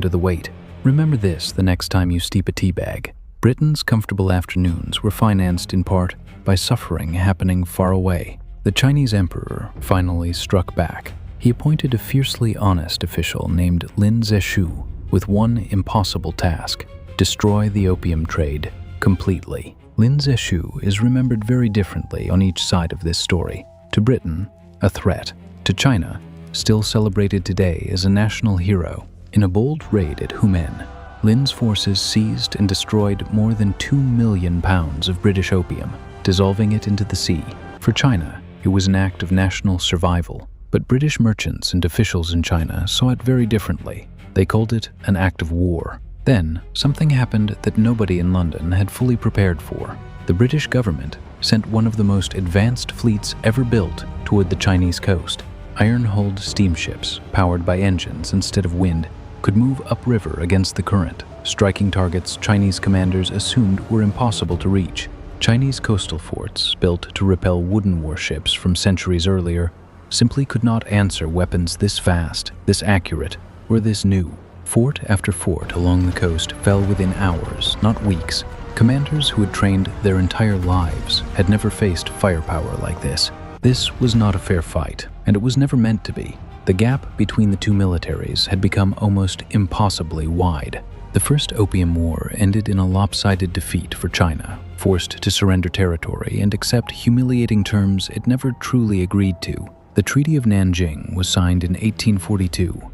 to the weight. Remember this the next time you steep a tea bag. Britain's comfortable afternoons were financed in part by suffering happening far away. The Chinese emperor finally struck back. He appointed a fiercely honest official named Lin Zexu with one impossible task: destroy the opium trade completely. Lin Zexu is remembered very differently on each side of this story. To Britain, a threat. To China, still celebrated today as a national hero. In a bold raid at Humen, Lin's forces seized and destroyed more than 2 million pounds of British opium, dissolving it into the sea. For China, it was an act of national survival, but British merchants and officials in China saw it very differently. They called it an act of war. Then, something happened that nobody in London had fully prepared for. The British government sent one of the most advanced fleets ever built toward the Chinese coast. Iron-hulled steamships, powered by engines instead of wind, could move upriver against the current, striking targets Chinese commanders assumed were impossible to reach. Chinese coastal forts, built to repel wooden warships from centuries earlier, simply could not answer weapons this fast, this accurate, or this new. Fort after fort along the coast fell within hours, not weeks. Commanders who had trained their entire lives had never faced firepower like this. This was not a fair fight, and it was never meant to be. The gap between the two militaries had become almost impossibly wide. The First Opium War ended in a lopsided defeat for China, forced to surrender territory and accept humiliating terms it never truly agreed to. The Treaty of Nanjing was signed in 1842,